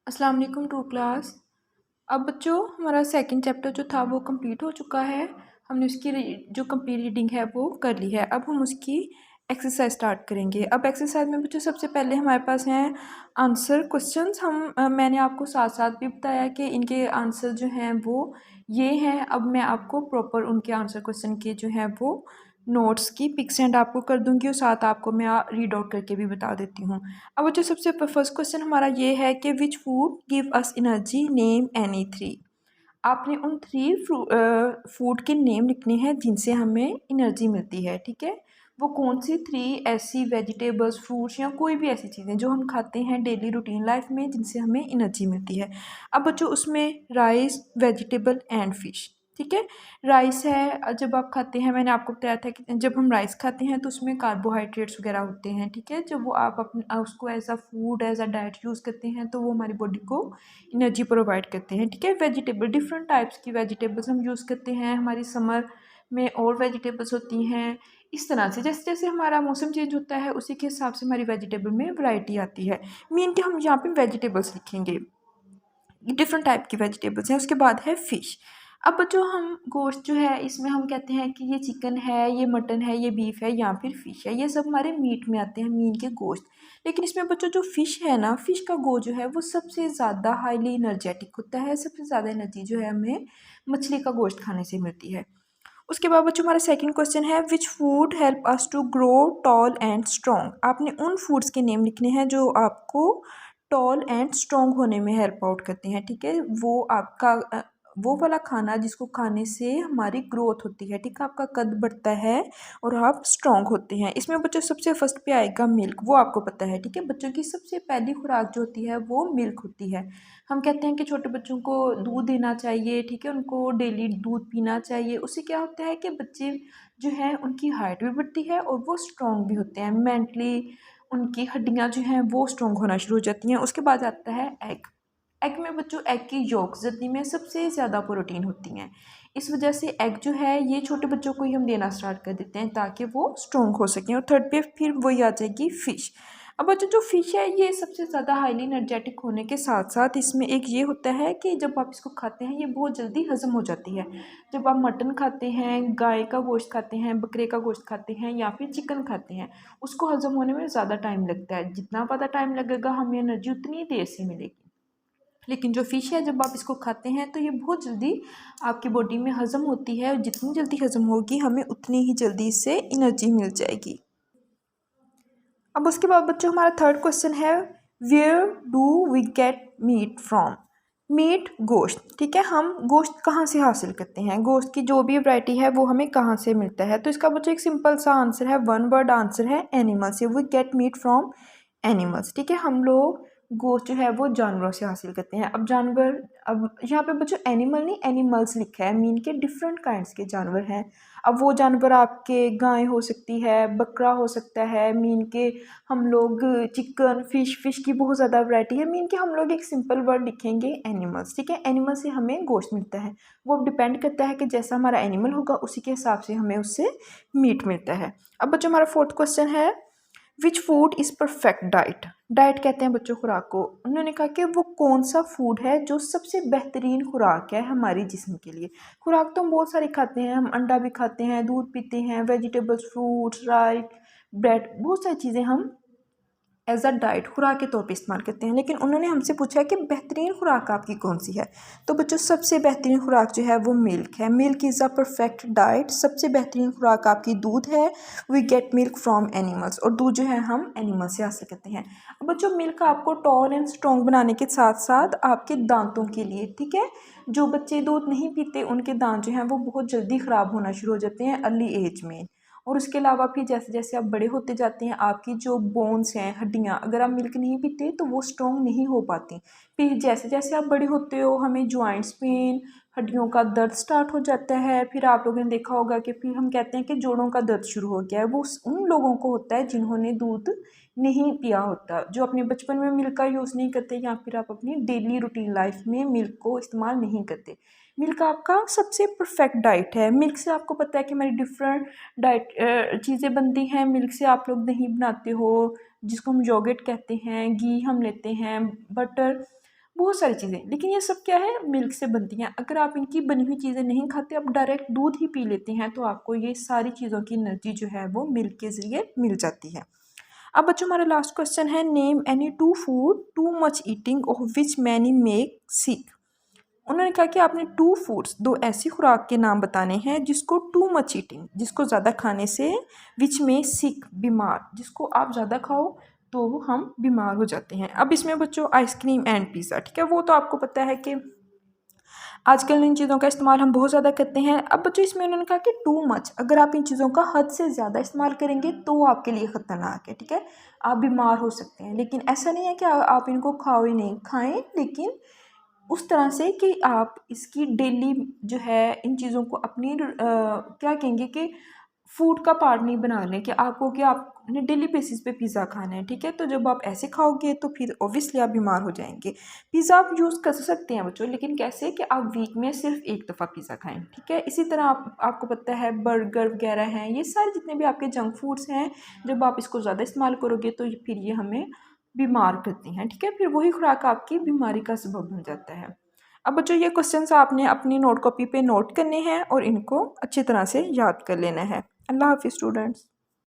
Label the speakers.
Speaker 1: अस्सलाम वालेकुम to class. अब बच्चों हमारा सेकंड चैप्टर जो था वो कंप्लीट हो चुका है। हमने उसकी जो कंप्लीट रीडिंग है वो कर ली है। अब हम उसकी एक्सरसाइज स्टार्ट करेंगे। अब एक्सरसाइज में बच्चों सबसे पहले हमारे पास हैं आंसर क्वेश्चंस। मैंने आपको साथ साथ भी बताया कि इनके आंसर जो हैं वो ये हैं। अब मैं आपको प्रॉपर उनके आंसर क्वेश्चन के जो हैं वो नोट्स की पिक सेंड आपको कर दूंगी और साथ आपको मैं रीड आउट करके भी बता देती हूँ। अब जो सबसे फर्स्ट क्वेश्चन हमारा ये है कि which food give us energy, name any three. आपने उन थ्री फूड के नेम लिखने हैं जिनसे हमें एनर्जी मिलती है। ठीक है, वो कौन सी थ्री ऐसी वेजिटेबल्स, फ्रूट्स या कोई भी ऐसी चीज़ें जो हम खाते हैं डेली रूटीन लाइफ में जिनसे हमें एनर्जी मिलती है। अब बच्चों उसमें राइस, वेजिटेबल एंड फिश। ठीक है, राइस है, जब आप खाते हैं, मैंने आपको बताया था कि जब हम राइस खाते हैं तो उसमें कार्बोहाइड्रेट्स वगैरह होते हैं। ठीक है, जब वो आप अपने उसको as a food, as a diet use करते हैं तो वो हमारी बॉडी को एनर्जी प्रोवाइड करते हैं। ठीक है, वेजिटेबल, डिफरेंट टाइप्स की वेजिटेबल्स हम यूज़ करते हैं। हमारी समर में और वेजिटेबल्स होती हैं। इस तरह से जैसे जैसे हमारा मौसम चेंज होता है उसी के हिसाब से हमारी वेजिटेबल में वैरायटी आती है। मीन कि हम यहाँ पे वेजिटेबल्स लिखेंगे, डिफरेंट टाइप की वेजिटेबल्स हैं। उसके बाद है फ़िश। अब जो हम गोश्त जो है इसमें हम कहते हैं कि ये चिकन है, ये मटन है, ये बीफ है या फिर फ़िश है। ये सब हमारे मीट में आते हैं, मीन के गोश्त। लेकिन इसमें बच्चों जो फ़िश है ना, फ़िश का गोश्त जो है वो सबसे ज़्यादा हाईली एनर्जेटिक होता है। सबसे ज़्यादा एनर्जी जो है हमें मछली का गोश्त खाने से मिलती है। उसके बाद बच्चों हमारा सेकंड क्वेश्चन है which food help us to grow tall and strong. आपने उन फूड्स के नेम लिखने हैं जो आपको टॉल एंड स्ट्रॉन्ग होने में हेल्प आउट करते हैं। ठीक है, वो आपका वो वाला खाना जिसको खाने से हमारी ग्रोथ होती है। ठीक है, आपका कद बढ़ता है और आप स्ट्रॉन्ग होते हैं। इसमें बच्चों सबसे फर्स्ट पे आएगा मिल्क, वो आपको पता है। ठीक है, बच्चों की सबसे पहली खुराक जो होती है वो मिल्क होती है। हम कहते हैं कि छोटे बच्चों को दूध देना चाहिए। ठीक है, उनको डेली दूध पीना चाहिए। उससे क्या होता है कि बच्चे जो हैं उनकी हाइट भी बढ़ती है और वो स्ट्रॉन्ग भी होते हैं। मेंटली उनकी हड्डियां जो हैं वो स्ट्रॉन्ग होना शुरू हो जाती हैं। उसके बाद आता है एग। एग में बच्चों एग की योक जर्नी में सबसे ज़्यादा प्रोटीन होती हैं। इस वजह से एग जो है ये छोटे बच्चों को ही हम देना स्टार्ट कर देते हैं ताकि वो स्ट्रॉन्ग हो सकें। और थर्ड पे फिर वही आ जाएगी फ़िश। अब बच्चों जो फ़िश है ये सबसे ज़्यादा हाईली एनर्जेटिक होने के साथ साथ इसमें एक ये होता है कि जब आप इसको खाते हैं ये बहुत जल्दी हज़म हो जाती है। जब आप मटन खाते हैं, गाय का गोश्त खाते हैं, बकरे का गोश्त खाते हैं या फिर चिकन खाते हैं, उसको हज़म होने में ज़्यादा टाइम लगता है। जितना ज़्यादा टाइम लगेगा हमें एनर्जी उतनी देर से मिलेगी। लेकिन जो फ़िश है जब आप इसको खाते हैं तो ये बहुत जल्दी आपकी बॉडी में हज़म होती है और जितनी जल्दी हज़म होगी हमें उतनी ही जल्दी इससे एनर्जी मिल जाएगी। अब उसके बाद बच्चों हमारा थर्ड क्वेश्चन है where do we get meat from. Meat, गोश्त। ठीक है, हम गोश्त कहाँ से हासिल करते हैं, गोश्त की जो भी वैरायटी है वो हमें कहाँ से मिलता है। तो इसका बच्चों एक सिंपल सा आंसर है, वन वर्ड आंसर है एनिमल्स से। We get meat from animals. ठीक है, हम लोग गोश्त जो है वो जानवरों से हासिल करते हैं। अब जानवर, अब यहाँ पे बच्चों एनिमल नहीं एनिमल्स लिखा है, मीन के डिफरेंट काइंड्स के जानवर हैं। अब वो जानवर आपके गाय हो सकती है, बकरा हो सकता है, मीन के हम लोग चिकन, फिश की बहुत ज़्यादा वैरायटी है। मीन के हम लोग एक सिंपल वर्ड लिखेंगे एनिमल्स। ठीक है, एनिमल से हमें गोश्त मिलता है। वो डिपेंड करता है कि जैसा हमारा एनिमल होगा उसी के हिसाब से हमें उससे मीट मिलता है। अब बच्चों हमारा फोर्थ क्वेश्चन है which food is perfect diet. Diet कहते हैं बच्चों खुराक को। उन्होंने कहा कि वो कौन सा फूड है जो सबसे बेहतरीन खुराक है हमारी जिस्म के लिए। खुराक तो हम बहुत सारी खाते हैं, हम अंडा भी खाते हैं, दूध पीते हैं, वेजिटेबल्स, फ्रूट्स, राइस, ब्रेड, बहुत सारी चीज़ें हम एज अ डाइट खुराक के तौर पे इस्तेमाल करते हैं। लेकिन उन्होंने हमसे पूछा कि बेहतरीन खुराक आपकी कौन सी है। तो बच्चों सबसे बेहतरीन खुराक जो है वो मिल्क है। Milk is a perfect diet. सबसे बेहतरीन खुराक आपकी दूध है। We get milk from animals, और दूध जो है हम एनिमल से हासिल करते हैं। अब बच्चों मिल्क आपको टॉल एंड स्ट्रॉन्ग बनाने के साथ साथ आपके दांतों के लिए, ठीक है, जो बच्चे दूध नहीं पीते उनके दांत जो हैं वो बहुत जल्दी ख़राब होना शुरू हो जाते हैं अर्ली एज में। और उसके अलावा फिर जैसे जैसे आप बड़े होते जाते हैं आपकी जो बोन्स हैं, हड्डियाँ, अगर आप मिल्क नहीं पीते तो वो स्ट्रॉन्ग नहीं हो पाती। फिर जैसे जैसे आप बड़े होते हो हमें जॉइंट्स पेन, हड्डियों का दर्द स्टार्ट हो जाता है। फिर आप लोगों ने देखा होगा कि फिर हम कहते हैं कि जोड़ों का दर्द शुरू हो गया है। वो उन लोगों को होता है जिन्होंने दूध नहीं पिया होता, जो अपने बचपन में मिल्क का यूज़ नहीं करते या फिर आप अपनी डेली रूटीन लाइफ में मिल्क को इस्तेमाल नहीं करते। मिल्क आपका सबसे परफेक्ट डाइट है। मिल्क से आपको पता है कि हमारी डिफरेंट डाइट चीज़ें बनती हैं। मिल्क से आप लोग दही बनाते हो जिसको हम योगर्ट कहते हैं, घी हम लेते हैं, बटर, बहुत सारी चीज़ें, लेकिन ये सब क्या है, मिल्क से बनती हैं। अगर आप इनकी बनी हुई चीज़ें नहीं खाते, आप डायरेक्ट दूध ही पी लेते हैं, तो आपको ये सारी चीज़ों की एनर्जी जो है वो मिल्क के ज़रिए मिल जाती है। अब बच्चों हमारा लास्ट क्वेश्चन है, name any two food too much eating of which many make sick. उन्होंने कहा कि आपने टू फूड्स, दो ऐसी खुराक के नाम बताने हैं जिसको टू मच ईटिंग, जिसको ज़्यादा खाने से, विच में सिक, बीमार, जिसको आप ज़्यादा खाओ तो हम बीमार हो जाते हैं। अब इसमें बच्चों आइसक्रीम एंड पिज़्ज़ा, ठीक है, वो तो आपको पता है कि आजकल इन चीज़ों का इस्तेमाल हम बहुत ज़्यादा करते हैं। अब बच्चों इसमें उन्होंने कहा कि टू मच, अगर आप इन चीज़ों का हद से ज़्यादा इस्तेमाल करेंगे तो आपके लिए ख़तरनाक है, ठीक है, आप बीमार हो सकते हैं। लेकिन ऐसा नहीं है कि आप इनको खाओ ही नहीं, खाएं, लेकिन उस तरह से कि आप इसकी डेली जो है इन चीज़ों को अपनी क्या कहेंगे कि फूड का पार्ट नहीं बना लें कि आपको कि आपने डेली बेसिस पे पिज़्ज़ा खाना है, ठीक है। तो जब आप ऐसे खाओगे तो फिर ऑब्वियसली आप बीमार हो जाएंगे। पिज़्ज़ा आप यूज़ कर सकते हैं बच्चों, लेकिन कैसे कि आप वीक में सिर्फ एक दफ़ा पिज़्ज़ा खाएं, ठीक है। इसी तरह आपको पता है बर्गर वगैरह हैं, ये सारे जितने भी आपके जंक फूड्स हैं, जब आप इसको ज़्यादा इस्तेमाल करोगे तो फिर ये हमें बीमार करती हैं, ठीक है। फिर वही खुराक आपकी बीमारी का सबब बन जाता है। अब बच्चों ये क्वेश्चंस आपने अपनी नोट कॉपी पे नोट करने हैं और इनको अच्छी तरह से याद कर लेना है। अल्लाह हाफिज़ स्टूडेंट्स।